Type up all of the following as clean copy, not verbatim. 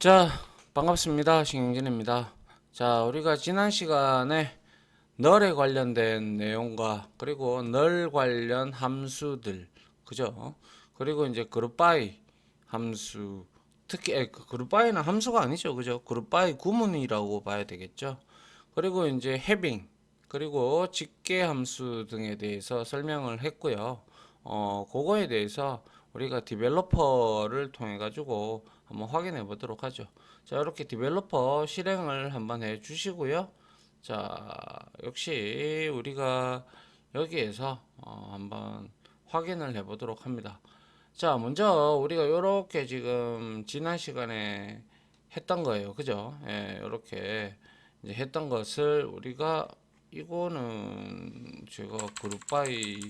자, 반갑습니다. 신경진입니다. 자, 우리가 지난 시간에 널에 관련된 내용과 그리고 널 관련 함수들, 그죠? 그리고 이제 그룹바이 함수, 특히 그룹바이는 함수가 아니죠, 그죠? 그룹바이 구문이라고 봐야 되겠죠. 그리고 이제 해빙, 그리고 직계 함수 등에 대해서 설명을 했고요. 그거에 대해서 우리가 디벨로퍼를 통해 가지고 한번 확인해 보도록 하죠. 자, 이렇게 디벨로퍼 실행을 한번 해 주시고요. 자, 역시 우리가 여기에서 한번 확인을 해 보도록 합니다. 자, 먼저 우리가 이렇게 지금 지난 시간에 했던 거예요. 그죠? 예, 이렇게 이제 했던 것을 우리가 이거는 제가 그룹바이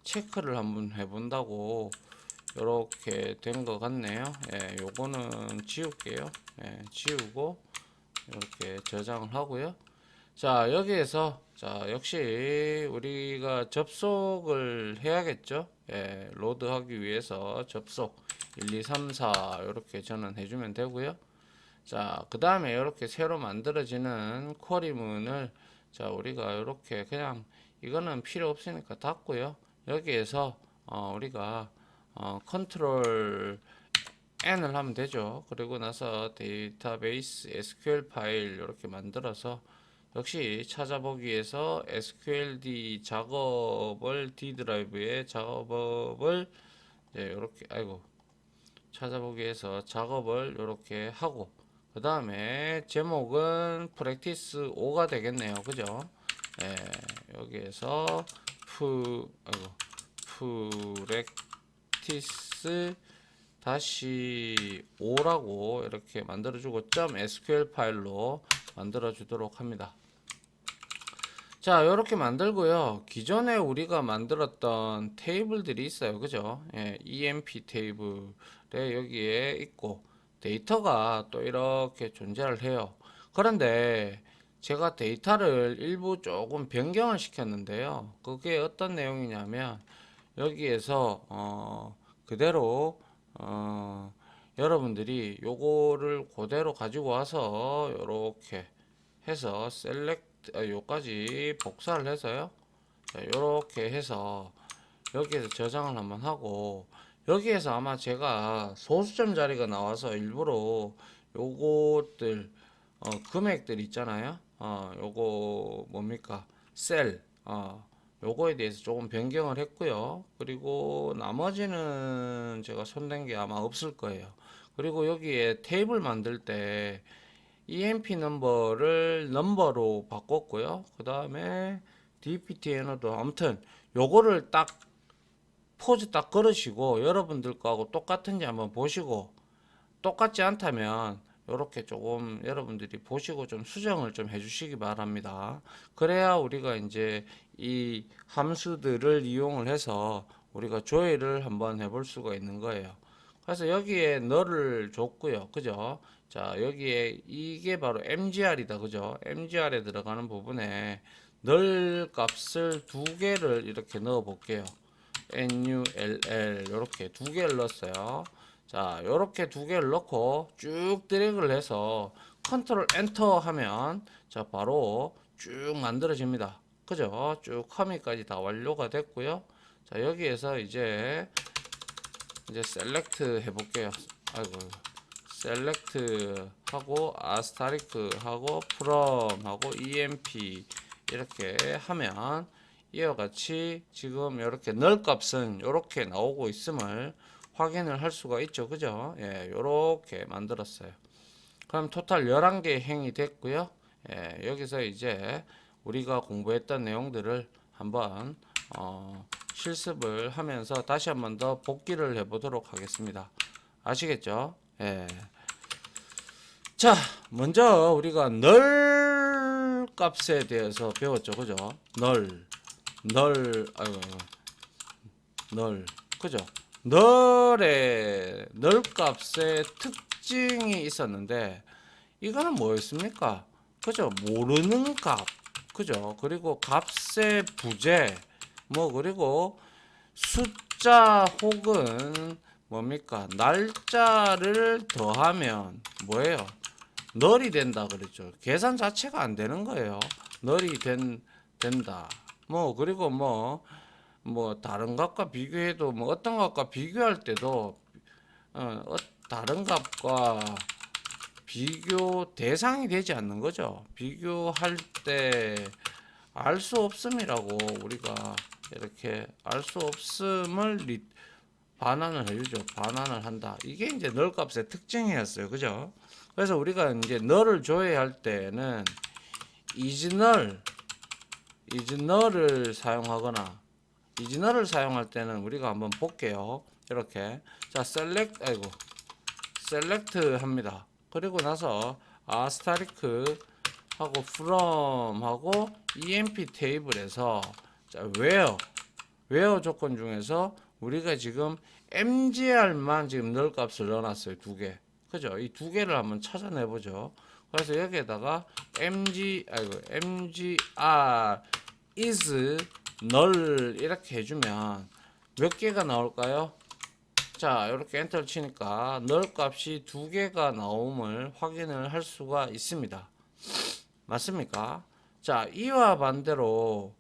체크를 한번 해본다고 이렇게 된 것 같네요. 예, 요거는 지울게요. 예, 지우고 이렇게 저장을 하고요. 자, 여기에서 자, 역시 우리가 접속을 해야겠죠. 예, 로드하기 위해서 접속 1, 2, 3, 4 이렇게 전환해 주면 되고요. 자, 그 다음에 이렇게 새로 만들어지는 쿼리문을 자, 우리가 이렇게 그냥 이거는 필요 없으니까 닫고요. 여기에서 우리가 컨트롤 N을 하면 되죠. 그리고 나서 데이터베이스 SQL 파일 이렇게 만들어서 역시 찾아보기에서 SQLD 작업을 D 드라이브에 작업을 이렇게 찾아보기에서 작업을 이렇게 하고 그 다음에 제목은 프랙티스 5가 되겠네요. 그죠? 예, 여기에서 프랙티스 다시 5라고 이렇게 만들어주고 .sql 파일로 만들어주도록 합니다. 자, 이렇게 만들고요. 기존에 우리가 만들었던 테이블들이 있어요. 그죠? 예, EMP 테이블에 여기에 있고 데이터가 또 이렇게 존재를 해요. 그런데 제가 데이터를 일부 조금 변경을 시켰는데요. 그게 어떤 내용이냐면 여기에서 그대로 여러분들이 요거를 그대로 가지고 와서 이렇게 해서 요까지 복사를 해서요. 이렇게 해서 여기에서 저장을 한번 하고 여기에서 아마 제가 소수점 자리가 나와서 일부러 요것들 금액들 있잖아요. 요거 뭡니까? 셀 요거에 대해서 조금 변경을 했고요. 그리고 나머지는 제가 손댄 게 아마 없을 거예요. 그리고 여기에 테이블 만들 때 EMP 넘버를 넘버로 바꿨고요. 그 다음에 DPT 에너도 아무튼 요거를 딱 포즈 딱 걸으시고 여러분들 거하고 똑같은지 한번 보시고 똑같지 않다면 이렇게 조금 여러분들이 보시고 좀 수정을 좀 해주시기 바랍니다. 그래야 우리가 이제 이 함수들을 이용을 해서 우리가 조회를 한번 해볼 수가 있는 거예요. 그래서 여기에 널을 줬고요. 그죠? 자, 여기에 이게 바로 mgr이다. 그죠? mgr에 들어가는 부분에 널 값을 두 개를 이렇게 넣어 볼게요. null 이렇게 두 개를 넣었어요. 자, 이렇게 두 개를 넣고 쭉 드래그를 해서 컨트롤 엔터 하면 자, 바로 쭉 만들어집니다. 그죠? 쭉 커밋까지 다 완료가 됐고요. 자, 여기에서 이제 셀렉트 해볼게요. 아이고, 셀렉트 하고 아스타리크 하고 프롬 하고 emp 이렇게 하면 이와 같이 지금 이렇게 널 값은 이렇게 나오고 있음을 확인을 할 수가 있죠. 그죠? 예, 이렇게 만들었어요. 그럼 토탈 11개 행이 됐고요. 예, 여기서 이제 우리가 공부했던 내용들을 한번 실습을 하면서 다시 한번 더 복기를 해 보도록 하겠습니다. 아시겠죠? 예. 자, 먼저 우리가 널 값에 대해서 배웠죠. 그죠? 널, 아이고, 그죠? 널 값의 특징이 있었는데, 이거는 뭐였습니까? 그죠? 모르는 값. 그죠? 그리고 값의 부재, 그리고 숫자 혹은 뭡니까? 날짜를 더하면 뭐예요? 널이 된다 그랬죠. 계산 자체가 안 되는 거예요. 널이 된다. 뭐 그리고 뭐 다른 값과 비교해도 뭐 어떤 값과 비교할 때도 다른 값과 비교 대상이 되지 않는 거죠. 비교할 때 알 수 없음이라고 우리가 이렇게 알 수 없음을 반환을 해주죠. 반환을 한다. 이게 이제 널 값의 특징이었어요. 그죠? 그래서 우리가 이제 널을 조회할 때는 이즈널을 사용하거나 이즈널을 사용할 때는 우리가 한번 볼게요. 이렇게 자 셀렉트 합니다. 그리고 나서 아스타리크 하고 from 하고 emp 테이블에서 자 where 조건 중에서 우리가 지금 mgr만 지금 널 값을 넣어놨어요. 두 개. 그죠? 이 두 개를 한번 찾아내 보죠. 그래서 여기에다가 mgr is null 이렇게 해주면 몇 개가 나올까요? 자, 이렇게 엔터를 치니까 null 값이 두 개가 나옴을 확인을 할 수가 있습니다. 맞습니까? 자, 이와 반대로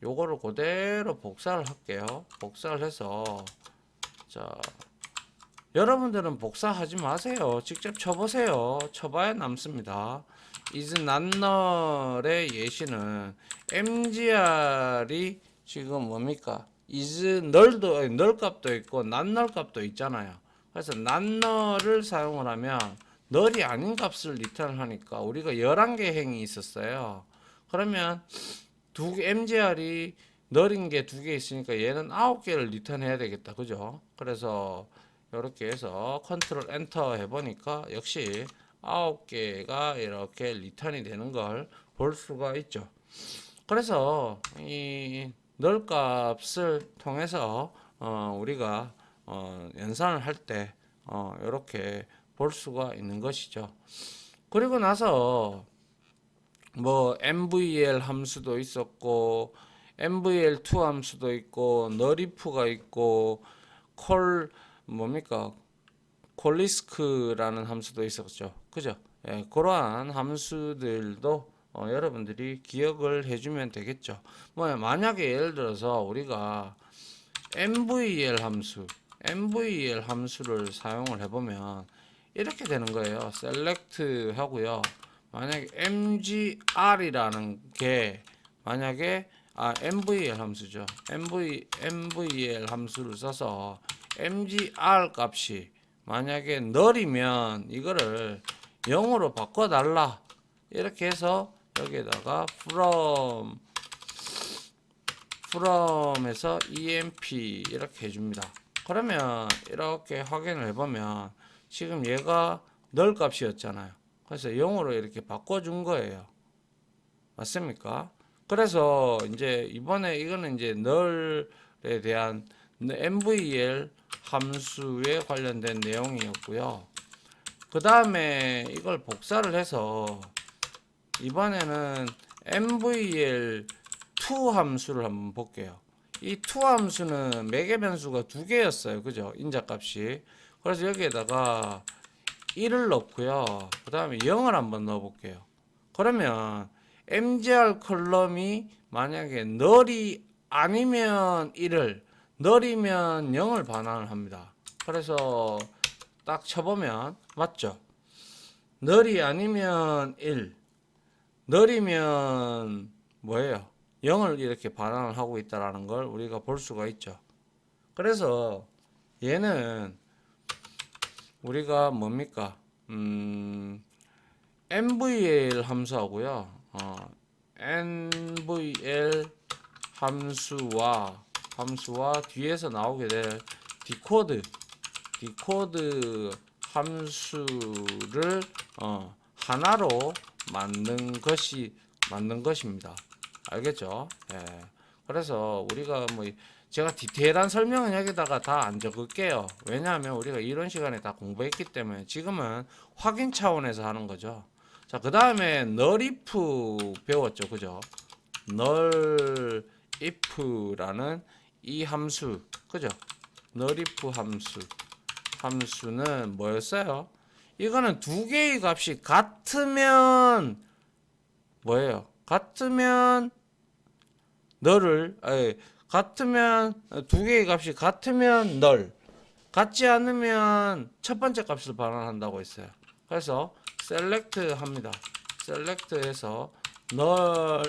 요거를 그대로 복사를 할게요. 복사를 해서 자, 여러분들은 복사하지 마세요. 직접 쳐보세요. 쳐봐야 남습니다. is not null의 예시는 mgr이 지금 뭡니까? is null도 null 값도 있고 not null 값도 있잖아요. 그래서 not null을 사용을 하면 null이 아닌 값을 리턴을 하니까 우리가 11개 행이 있었어요. 그러면 mgr이 null인 게 두 개 있으니까 얘는 9개를 리턴해야 되겠다. 그죠? 그래서 이렇게 해서 컨트롤 엔터 해보니까 역시 9개가 이렇게 리턴이 되는 걸 볼 수가 있죠. 그래서 이 null 값을 통해서 우리가 연산을 할 때 이렇게 볼 수가 있는 것이죠. 그리고 나서 뭐 mvel 함수도 있었고 mvel2 함수도 있고 nullif가 있고 콜 뭡니까 콜리스크라는 함수도 있었죠. 그죠? 예, 그러한 함수들도 여러분들이 기억을 해주면 되겠죠. 뭐 만약에 예를 들어서 우리가 mvel 함수를 사용을 해보면 이렇게 되는 거예요. select 하고요. 만약에 mgr이라는 게 만약에 mvel 함수죠. mvel 함수를 써서 mgr 값이 만약에 null이면 이거를 0으로 바꿔달라. 이렇게 해서 여기에다가 from에서 emp 이렇게 해줍니다. 그러면 이렇게 확인을 해보면 지금 얘가 null 값이었잖아요. 그래서 0으로 이렇게 바꿔준 거예요. 맞습니까? 그래서 이제 이번에 이거는 이제 null에 대한 mvel 함수에 관련된 내용이었고요. 그 다음에 이걸 복사를 해서 이번에는 mvel2 함수를 한번 볼게요. 이 to 함수는 매개 변수가 두 개였어요. 그죠? 인자값이. 그래서 여기에다가 1을 넣고요. 그 다음에 0을 한번 넣어 볼게요. 그러면 mgr 컬럼이 만약에 null이 아니면 1을 null이면 0을 반환을 합니다. 그래서 딱 쳐보면 맞죠? null이 아니면 1 null이면 뭐예요? 0을 이렇게 반환을 하고 있다라는 걸 우리가 볼 수가 있죠. 그래서 얘는 우리가 뭡니까? mvel 함수하고요. mvel 함수와 뒤에서 나오게 될 디코드 함수를 하나로 만든 것입니다. 알겠죠? 예. 그래서 우리가 뭐 제가 디테일한 설명은 여기다가 다 안 적을게요. 왜냐하면 우리가 이런 시간에 다 공부했기 때문에 지금은 확인 차원에서 하는 거죠. 자, 그 다음에 nullif 배웠죠. 그죠? nullif라는 이 함수. 그죠? nullif 함수. 함수는 뭐였어요? 이거는 두 개의 값이 같으면 뭐예요? 같으면 같으면 두 개의 값이 같으면 널, 같지 않으면 첫 번째 값을 반환한다고 했어요. 그래서 select 합니다. select해서 null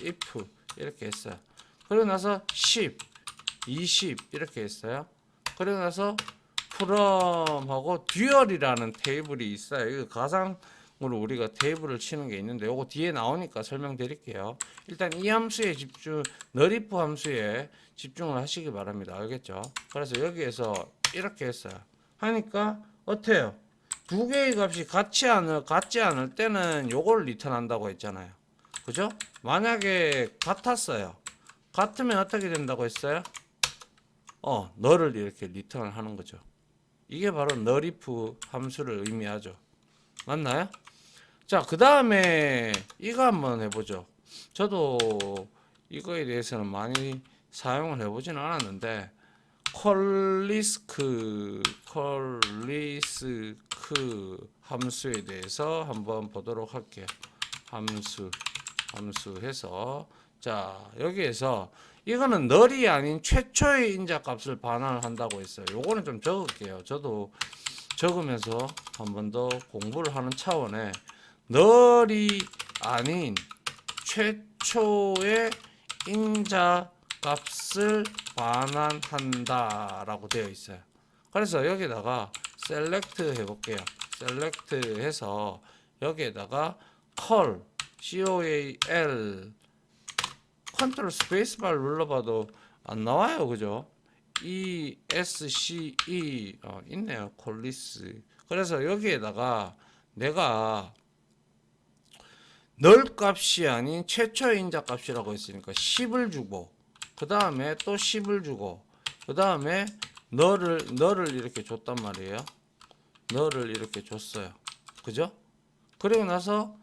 if 이렇게 했어요. 그리고 나서 10, 20 이렇게 했어요. 그리고 나서 from하고 dual이라는 테이블이 있어요. 이거 가상으로 우리가 테이블을 치는 게 있는데 요거 뒤에 나오니까 설명드릴게요. 일단 이 함수에 null if 함수에 집중을 하시기 바랍니다. 알겠죠? 그래서 여기에서 이렇게 했어요. 하니까 어때요? 두 개의 값이 같지 않을 때는 요걸 리턴한다고 했잖아요. 그죠? 만약에 같았어요. 같으면 어떻게 된다고 했어요? 너를 이렇게 리턴을 하는 거죠. 이게 바로 null if 함수를 의미하죠. 맞나요? 자, 그 다음에 이거 한번 해보죠. 저도 이거에 대해서는 많이 사용을 해보진 않았는데 컬리스크 함수에 대해서 한번 보도록 할게요. 함수 해서 자 여기에서 이거는 널이 아닌 최초의 인자값을 반환을 한다고 했어요. 요거는 좀 적을게요. 저도 적으면서 한 번 더 공부를 하는 차원에 널이 아닌 최초의 인자값을 반환한다 라고 되어 있어요. 그래서 여기다가 select 해볼게요. select 해서 여기에다가 call 컨트롤 스페이스바를 눌러봐도 안 나와요. 그죠? ESCE 있네요. 콜리스. 그래서 여기에다가 내가 널 값이 아닌 최초의 인자 값이라고 했으니까 10을 주고 그 다음에 또 10을 주고 그 다음에 너를 이렇게 줬단 말이에요. 너를 이렇게 줬어요. 그죠? 그리고 나서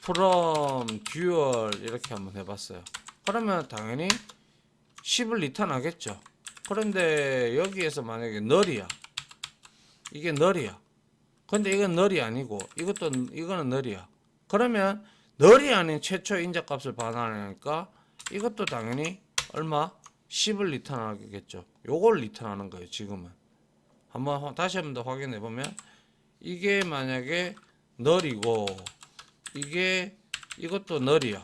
from dual 이렇게 한번 해봤어요. 그러면 당연히 10을 리턴 하겠죠. 그런데 여기에서 만약에 널이야. 이게 널이야. 근데 이건 널이 아니고 이거는 널이야. 그러면 널이 아닌 최초 인자값을 반환하니까 이것도 당연히 얼마? 10을 리턴하겠죠. 요걸 리턴하는 거예요. 지금은 다시 한번 더 확인해 보면 이게 만약에 널이고 이것도 널이야.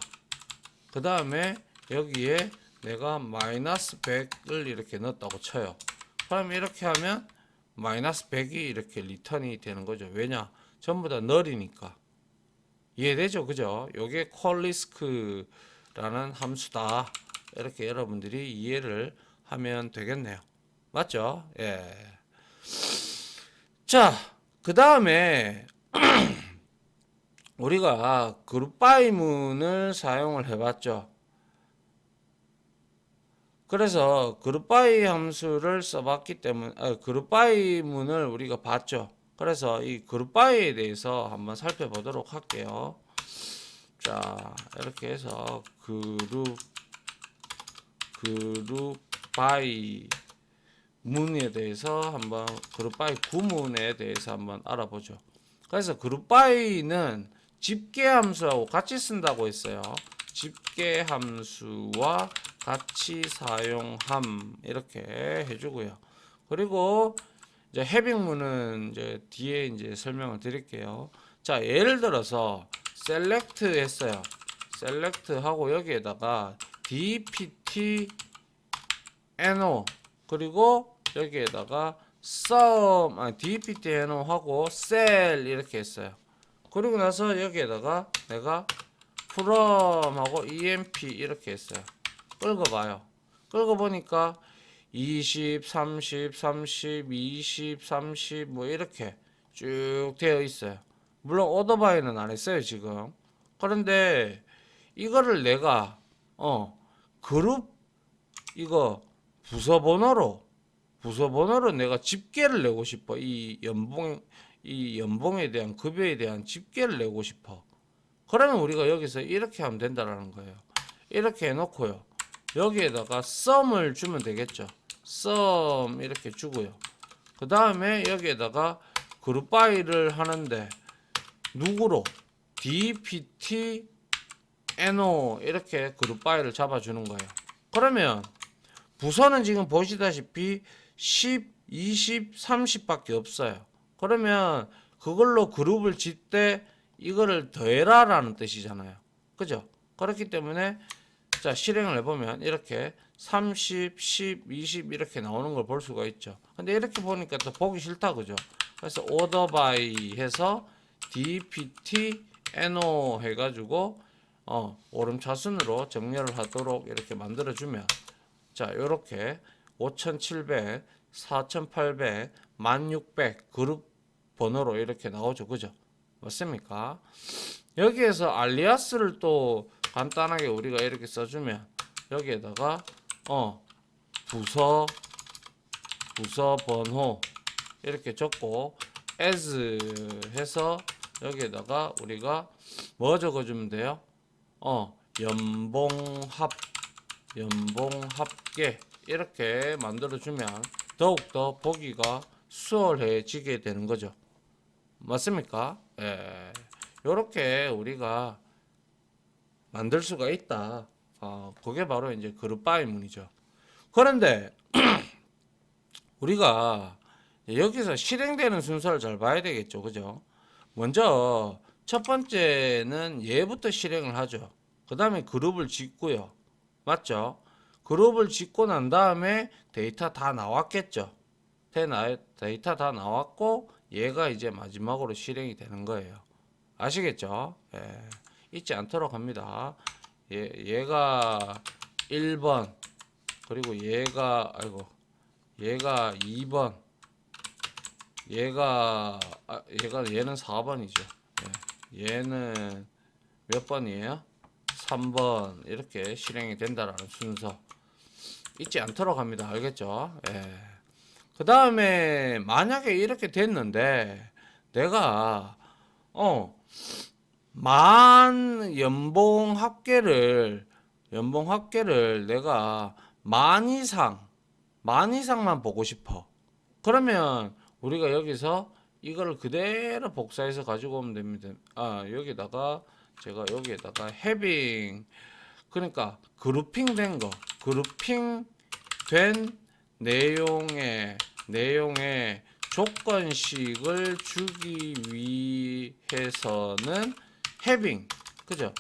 그 다음에 여기에 내가 마이너스 100을 이렇게 넣었다고 쳐요. 그럼 이렇게 하면 마이너스 100이 이렇게 리턴이 되는 거죠. 왜냐? 전부 다 널이니까. 이해되죠? 그죠? 요게 콜리스크라는 함수다. 이렇게 여러분들이 이해를 하면 되겠네요. 맞죠? 예. 자, 그 다음에 우리가 그룹 바이 문을 사용을 해봤죠. 그래서 그룹 바이 함수를 써봤기 때문에 그룹 바이 문을 우리가 봤죠. 그래서 이 그룹 바이에 대해서 한번 살펴보도록 할게요. 자, 이렇게 해서 그룹 바이 문에 대해서 한번 그룹 바이 구문에 대해서 한번 알아보죠. 그래서 그룹 바이는 집계 함수하고 같이 쓴다고 했어요. 집계 함수와 같이 사용함 이렇게 해주고요. 그리고 이제 해빙문은 이제 뒤에 이제 설명을 드릴게요. 자, 예를 들어서 select 했어요. select 하고 여기에다가 dpt no 그리고 여기에다가 dpt no 하고 cell 이렇게 했어요. 그리고 나서 여기에다가 내가 from 하고 emp 이렇게 했어요. 끌어봐요. 끌어보니까 20, 30, 30, 20, 30 뭐 이렇게 쭉 되어 있어요. 물론 오더 바이는 안 했어요 지금. 그런데 이거를 내가 그룹 이거 부서 번호로 내가 집계를 내고 싶어. 이 연봉에 대한 급여에 대한 집계를 내고 싶어. 그러면 우리가 여기서 이렇게 하면 된다라는 거예요. 이렇게 해놓고요. 여기에다가 sum을 주면 되겠죠. sum 이렇게 주고요. 그 다음에 여기에다가 그룹 바이를 하는데 누구로? dpt no 이렇게 그룹 바이를 잡아주는 거예요. 그러면 부서는 지금 보시다시피 10, 20, 30밖에 없어요. 그러면 그걸로 그룹을 짓되 이거를 더해라 라는 뜻이잖아요. 그죠? 그렇기 때문에 자 실행을 해보면 이렇게 30, 10, 20 이렇게 나오는 걸 볼 수가 있죠. 근데 이렇게 보니까 또 보기 싫다 그죠? 그래서 order by 해서 dpt no 해가지고 오름차순으로 정렬을 하도록 이렇게 만들어주면 자 요렇게 5700, 4800, 1600 그룹 번호로 이렇게 나오죠. 그죠? 맞습니까? 여기에서 알리아스를 또 간단하게 우리가 이렇게 써주면 여기에다가 부서 번호 이렇게 적고 as 해서 여기에다가 우리가 뭐 적어주면 돼요? 연봉합계 이렇게 만들어주면 더욱더 보기가 수월해지게 되는 거죠. 맞습니까? 예. 요렇게 우리가 만들 수가 있다. 그게 바로 이제 그룹 바이 문이죠. 그런데 우리가 여기서 실행되는 순서를 잘 봐야 되겠죠. 그죠? 먼저 첫 번째는 얘부터 실행을 하죠. 그 다음에 그룹을 짓고요. 맞죠? 그룹을 짓고 난 다음에 데이터 다 나왔겠죠. 데이터 다 나왔고 얘가 이제 마지막으로 실행이 되는 거예요. 아시겠죠? 예. 잊지 않도록 합니다. 얘가 1번 그리고 얘가 2번 얘는 4번이죠. 예. 얘는 몇 번이에요? 3번 이렇게 실행이 된다라는 순서 잊지 않도록 합니다. 알겠죠? 예. 그 다음에 만약에 이렇게 됐는데 내가 만 연봉 합계를 내가 만 이상만 보고 싶어. 그러면 우리가 여기서 이걸 그대로 복사해서 가지고 오면 됩니다. 제가 여기에다가 having 그러니까 그룹핑 된 내용의 조건식을 주기 위해서는 having 그죠?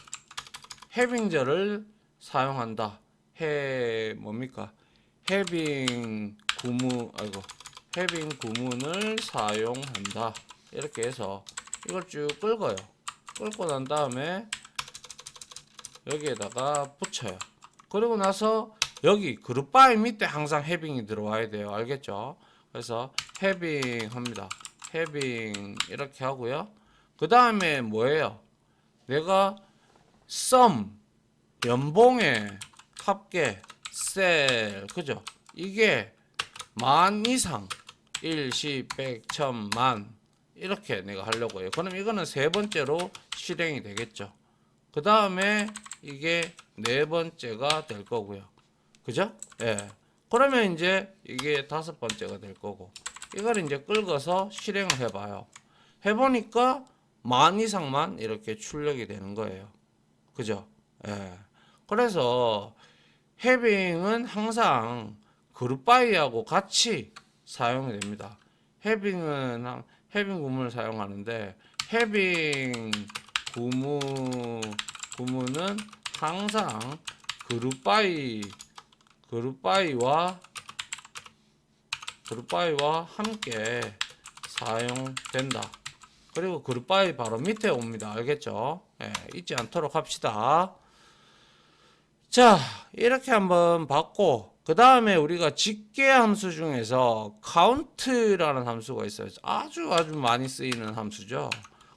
having절을 사용한다. 뭡니까? having 구문을 사용한다. 이렇게 해서 이걸 쭉 끌고요. 끌고 난 다음에 여기에다가 붙여요. 그리고 나서 여기 그룹 바이 밑에 항상 having이 들어와야 돼요. 알겠죠? 그래서 having 합니다. having 이렇게 하고요. 그 다음에 뭐예요? 내가 sum 연봉의 합계 셀 그죠? 이게 만 이상 1, 10, 100, 1000만 이렇게 내가 하려고 해요. 그럼 이거는 세 번째로 실행이 되겠죠. 그 다음에 이게 네 번째가 될 거고요. 그죠? 예. 그러면 이제 이게 다섯 번째가 될 거고 이걸 이제 끌어서 실행을 해봐요. 해보니까 만 이상만 이렇게 출력이 되는 거예요. 그죠? 예. 그래서 having은 항상 그룹 바이하고 같이 사용이 됩니다. having 구문을 사용하는데 having 구문은 항상 그룹 바이와 함께 사용된다. 그리고 그룹 바이 바로 밑에 옵니다. 알겠죠? 예, 잊지 않도록 합시다. 자, 이렇게 한번 봤고 그 다음에 우리가 집계 함수 중에서 count라는 함수가 있어요. 아주 많이 쓰이는 함수죠.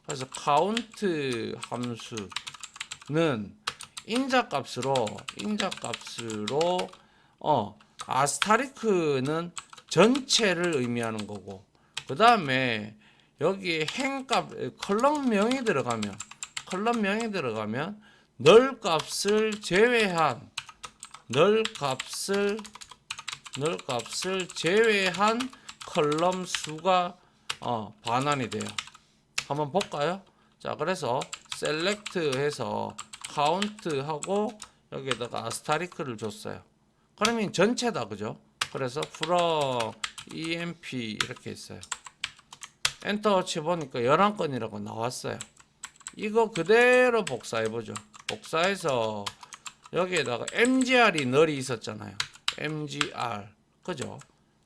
그래서 count 함수는 인자값으로 아스타리크는 전체를 의미하는 거고 그 다음에 여기에 행값 컬럼명이 들어가면 널 값을 널 값을 제외한 컬럼 수가 반환이 돼요. 한번 볼까요? 자, 그래서 select 해서 count 하고 여기에다가 아스타리크를 줬어요. 그러면 전체다, 그죠? 그래서 from emp 이렇게 했어요. 엔터 쳐보니까 11건이라고 나왔어요. 이거 그대로 복사해보죠. 복사해서 여기에다가 mgr이 널이 있었잖아요. mgr. 그죠?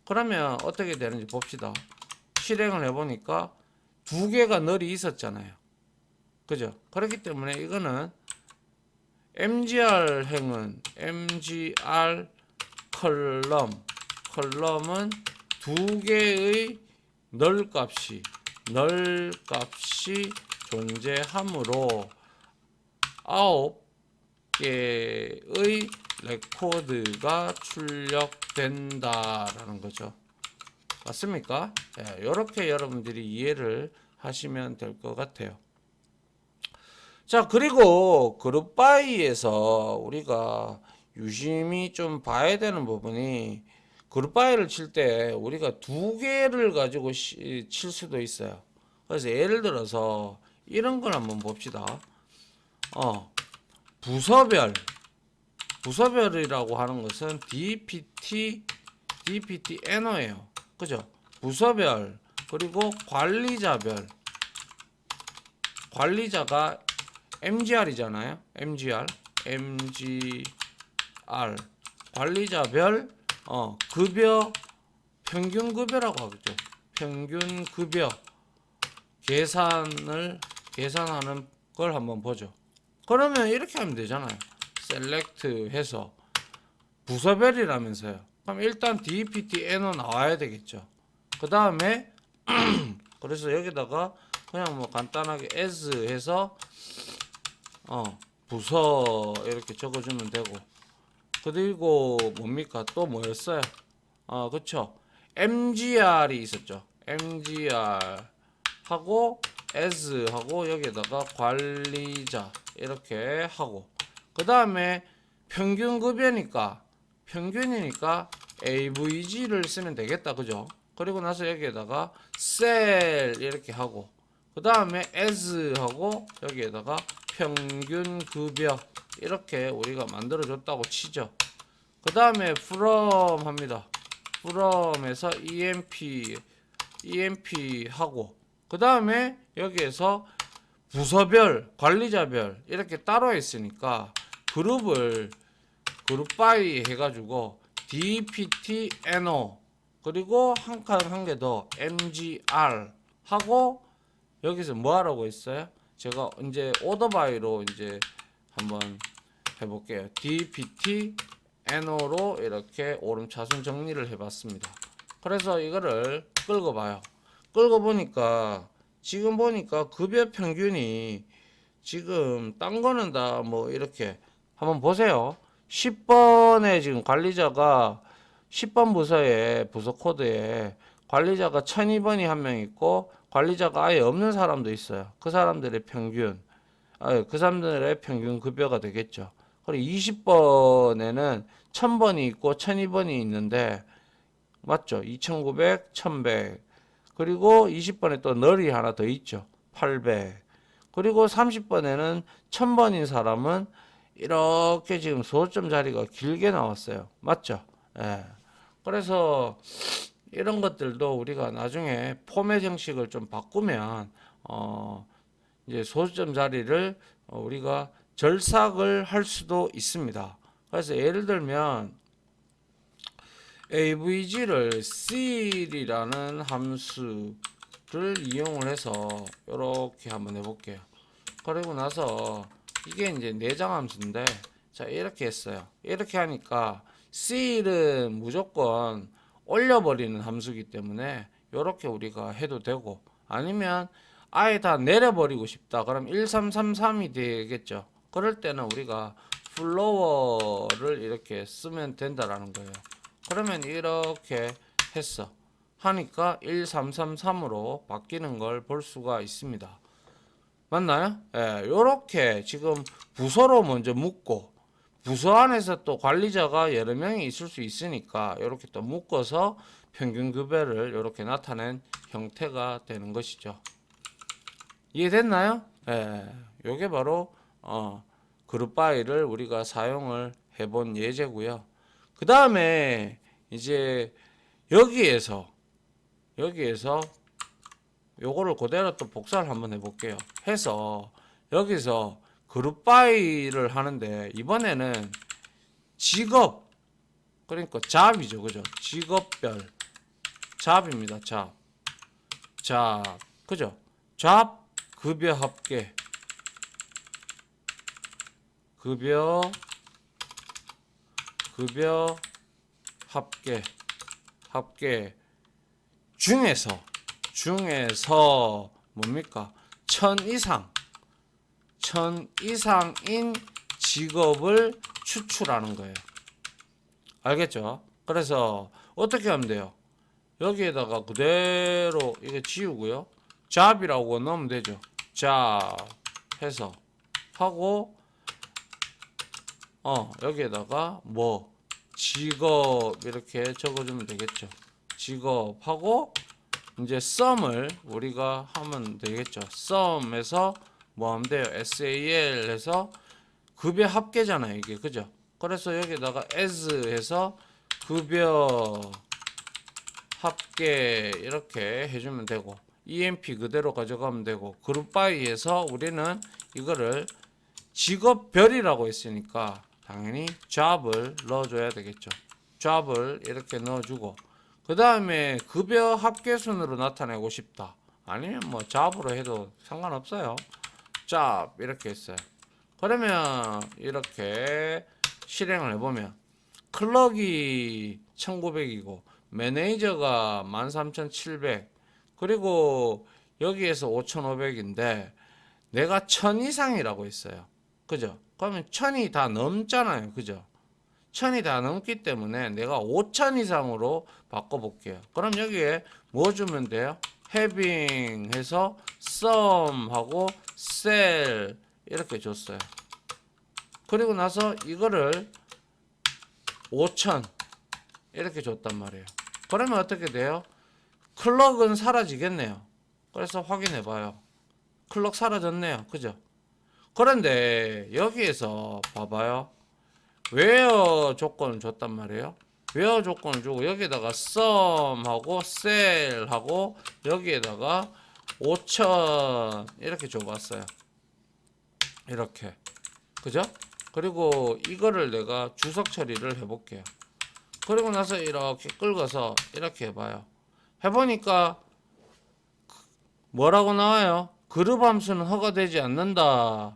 그러면 어떻게 되는지 봅시다. 실행을 해보니까 두 개가 널이 있었잖아요. 그죠? 그렇기 때문에 이거는 mgr 행은 mgr 컬럼은 두 개의 널 값이 존재하므로 9개의 레코드가 출력된다라는 거죠. 맞습니까? 이렇게 여러분들이 이해를 하시면 될 것 같아요. 자, 그리고 그룹 바이에서 우리가 유심히 좀 봐야 되는 부분이, 그룹 바이를 칠 때 우리가 두 개를 가지고 칠 수도 있어요. 그래서 예를 들어서 이런 걸 한번 봅시다. 부서별이라고 하는 것은 DPT NO예요. 그죠? 부서별, 그리고 관리자가 MGR이잖아요. MGR. 관리자별, 급여, 평균 급여라고 하겠죠. 평균 급여 계산하는 걸 한번 보죠. 그러면 이렇게 하면 되잖아요. select 해서 부서별이라면서요. 그럼 일단 DPT NO 나와야 되겠죠. 그 다음에 그래서 여기다가 그냥 뭐 간단하게 as 해서 부서 이렇게 적어주면 되고, 그리고 뭡니까? 또 뭐였어요? 그쵸. MGR이 있었죠. MGR 하고 as 하고 여기에다가 관리자 이렇게 하고, 그 다음에 평균급여니까 평균이니까 AVG를 쓰면 되겠다, 그죠? 그리고 나서 여기에다가 cell 이렇게 하고, 그 다음에 as 하고 여기에다가 평균급여 이렇게 우리가 만들어 줬다고 치죠. 그 다음에 from 합니다. from에서 emp 하고, 그 다음에 여기에서 부서별, 관리자별 이렇게 따로 있으니까 그룹 바이 해가지고 dpt no 그리고 한 개 더 mgr 하고, 여기서 뭐 하라고 했어요? 제가 이제 오더 바이로 이제 한번 해볼게요. dpt no로 이렇게 오름차순 정리를 해봤습니다. 그래서 이거를 끌고 봐요. 끌고 보니까 지금 보니까 급여 평균이 지금 딴 거는 다 뭐 이렇게 한번 보세요. 10번에 지금 관리자가 10번 부서에 부서 코드에 관리자가 1002번이 한 명 있고 관리자가 아예 없는 사람도 있어요. 그 사람들의 평균, 그 사람들의 평균 급여가 되겠죠. 그리고 20번에는 1000번이 있고 1002번이 있는데, 맞죠? 2900, 1100. 그리고 20번에 또 널이 하나 더 있죠. 800. 그리고 30번에는 1000번인 사람은 이렇게 지금 소점 자리가 길게 나왔어요. 맞죠? 예. 그래서 이런 것들도 우리가 나중에 포맷 형식을 좀 바꾸면 이제 소점 자리를 우리가 절삭을 할 수도 있습니다. 그래서 예를 들면 avg를 c이라는 함수를 이용을 해서 이렇게 한번 해볼게요. 그리고 나서 이게 이제 내장 함수인데, 자 이렇게 했어요. 이렇게 하니까 c는 무조건 올려버리는 함수이기 때문에 이렇게 우리가 해도 되고, 아니면 아예 다 내려버리고 싶다 그럼 1333이 되겠죠. 그럴 때는 우리가 플로어를 이렇게 쓰면 된다라는 거예요. 그러면 이렇게 했어 하니까 1333으로 바뀌는 걸 볼 수가 있습니다. 맞나요? 예, 요렇게 지금 부서로 먼저 묶고 부서 안에서 또 관리자가 여러 명이 있을 수 있으니까 이렇게 또 묶어서 평균 급여를 이렇게 나타낸 형태가 되는 것이죠. 이해됐나요? 예, 요게 바로 그룹 바이를 우리가 사용을 해본 예제고요. 그 다음에 이제 여기에서 요거를 그대로 또 복사를 한번 해볼게요. 해서 여기서 그룹 바이를 하는데 이번에는 직업, 그러니까 잡이죠, 그죠? 직업별 잡입니다. 잡, 그죠? 잡 급여 합계, 급여 합계 중에서 뭡니까? 1000 이상인 직업을 추출하는 거예요. 알겠죠? 그래서 어떻게 하면 돼요? 여기에다가 그대로 이거 지우고요. 잡이라고 넣으면 되죠. 잡 해서 하고 여기에다가 뭐 직업 이렇게 적어주면 되겠죠. 직업하고 이제 썸을 우리가 하면 되겠죠. 썸에서 뭐 하면 돼요? SAL 해서 급여 합계잖아요, 이게. 그죠? 그래서 여기다가 as 해서 급여 합계 이렇게 해주면 되고 EMP 그대로 가져가면 되고 그룹 바이에서 우리는 이거를 직업별이라고 했으니까 당연히 job을 넣어줘야 되겠죠. job을 이렇게 넣어주고 그 다음에 급여 합계순으로 나타내고 싶다. 아니면 뭐 job으로 해도 상관없어요. job 이렇게 했어요. 그러면 이렇게 실행을 해보면 클럭이 1900이고 매니저가 13700 그리고 여기에서 5500인데 내가 1000 이상이라고 했어요. 그죠? 그러면 1000이 다 넘잖아요. 그죠? 1000이 다 넘기 때문에 내가 5000 이상으로 바꿔볼게요. 그럼 여기에 뭐 주면 돼요? having 해서 some 하고 sell 이렇게 줬어요. 그리고 나서 이거를 5000 이렇게 줬단 말이에요. 그러면 어떻게 돼요? 클럭은 사라지겠네요. 그래서 확인해 봐요. 클럭 사라졌네요. 그죠? 그런데 여기에서 봐봐요. 웨어 조건을 줬단 말이에요. 웨어 조건을 주고 여기에다가 some 하고 sell 하고 여기에다가 5000 이렇게 줘봤어요. 이렇게. 그죠? 그리고 이거를 내가 주석 처리를 해볼게요. 그리고 나서 이렇게 끌어서 이렇게 해봐요. 해보니까 뭐라고 나와요? 그룹 함수는 허가되지 않는다.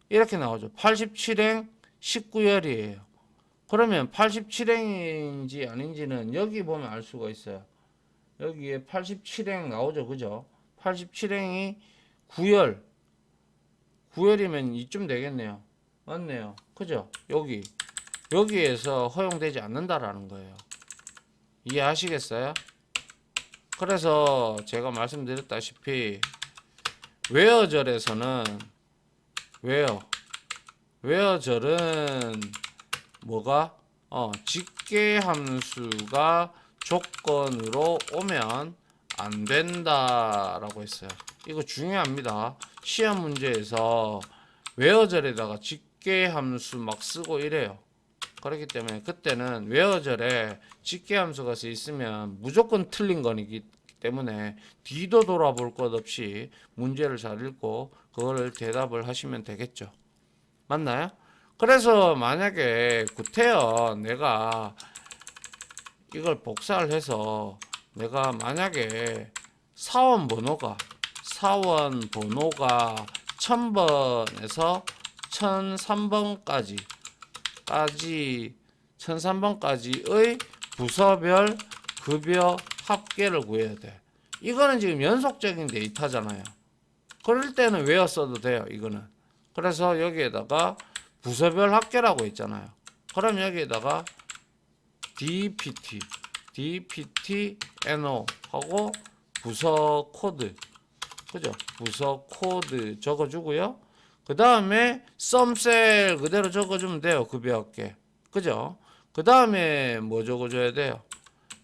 이렇게 나오죠. 87행 19열이에요. 그러면 87행인지 아닌지는 여기 보면 알 수가 있어요. 여기에 87행 나오죠. 그죠? 87행이 9열이면 이쯤 되겠네요. 맞네요. 그죠? 여기에서 허용되지 않는다라는 거예요. 이해하시겠어요? 그래서 제가 말씀드렸다시피 웨어절에서는 웨어절은 뭐가 직계 함수가 조건으로 오면 안 된다라고 했어요. 이거 중요합니다. 시험 문제에서 웨어절에다가 직계 함수 막 쓰고 이래요. 그렇기 때문에 그때는 웨어절에 직계 함수가 있으면 무조건 틀린 거기 때문에 뒤도 돌아볼 것 없이 문제를 잘 읽고 그거를 대답을 하시면 되겠죠. 맞나요? 그래서 만약에 구태여 내가 이걸 복사를 해서 내가 만약에 사원 번호가 1000번에서 1003번까지의 부서별 급여 합계를 구해야 돼. 이거는 지금 연속적인 데이터잖아요. 그럴 때는 외워 써도 돼요. 이거는. 그래서 여기에다가 부서별 합계라고 있잖아요. 그럼 여기에다가 DPT, NO 하고 부서 코드, 그죠? 부서 코드 적어주고요. 그 그 다음에 썸셀 그대로 적어주면 돼요. 급여학계. 그죠? 그 다음에 뭐 적어줘야 돼요?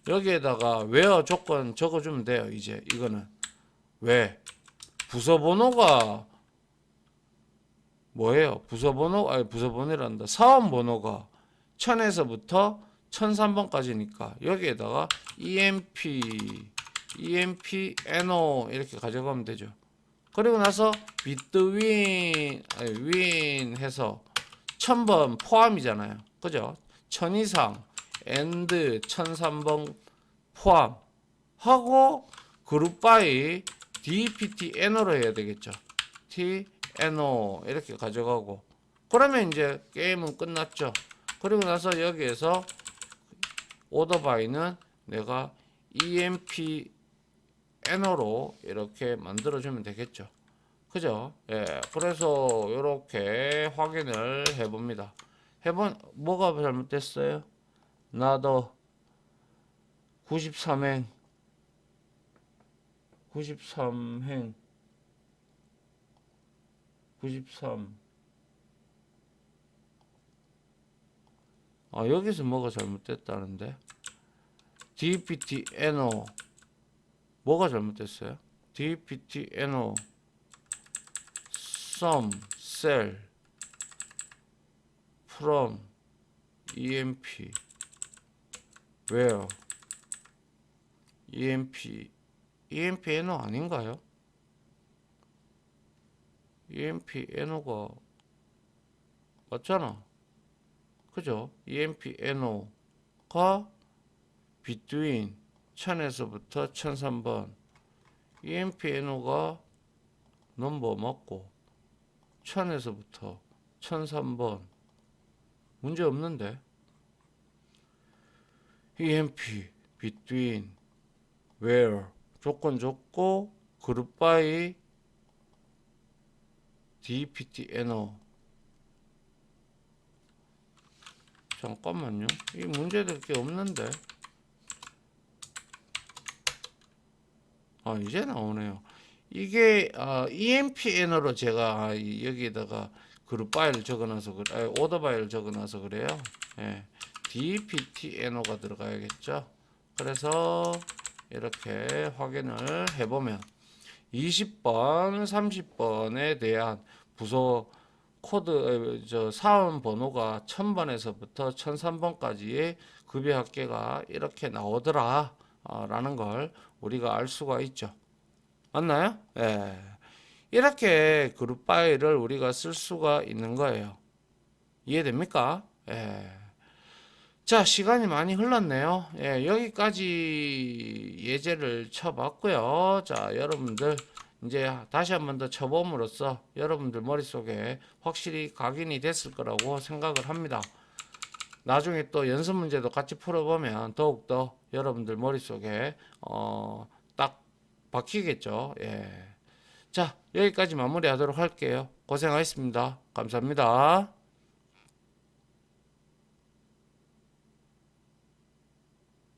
여기에다가 where 조건 적어주면 돼요. 이제 이거는 왜 부서 번호가 뭐예요? 부서 번호 아니 부서 번호란다. 사원 번호가 1000에서부터 1003번까지니까 여기에다가 EMP NO 이렇게 가져가면 되죠. 그리고 나서 between win 해서 1000번 포함이잖아요. 그죠? 1000 이상 and 1003번 포함하고 그룹 바이 DPTNO로 해야 되겠죠. TNO 이렇게 가져가고 그러면 이제 게임은 끝났죠. 그리고 나서 여기에서 오더 바이는 내가 EMPNO로 이렇게 만들어주면 되겠죠. 그죠? 예. 그래서 이렇게 확인을 해봅니다. 뭐가 잘못됐어요? 나도 93행 93행 93 여기서 뭐가 잘못됐다는데 DPTNO 뭐가 잘못됐어요? DPTNO some cell from EMP where EMPNO 아닌가요? EMPNO가 맞잖아. 그죠? EMPNO가 between 1000에서부터 1003번 EMPNO가 넘버 맞고 1000에서부터 1003번 문제 없는데 EMP between where 조건 줬고 그룹 바이 DPTNO 잠깐만요. 이 문제될 게 없는데 이제 나오네요. 이게 EMPN으로 제가 여기에다가 그룹 파일을 적어놔서 오더 파일을 적어놔서 그래요. 예, DPTNO가 들어가야겠죠. 그래서 이렇게 확인을 해보면 20번, 30번에 대한 부서 코드 사원 번호가 1000번에서부터 1003번까지의 급여 합계가 이렇게 나오더라 라는 걸 우리가 알 수가 있죠. 맞나요? 예. 이렇게 그룹 파일을 우리가 쓸 수가 있는 거예요. 이해됩니까? 예. 자, 시간이 많이 흘렀네요. 예, 여기까지 예제를 쳐봤고요. 자, 여러분들 이제 다시 한 번 더 쳐봄으로써 여러분들 머릿속에 확실히 각인이 됐을 거라고 생각을 합니다. 나중에 또 연습 문제도 같이 풀어보면 더욱더 여러분들 머릿속에 딱 박히겠죠. 예. 자, 여기까지 마무리하도록 할게요. 고생하셨습니다. 감사합니다.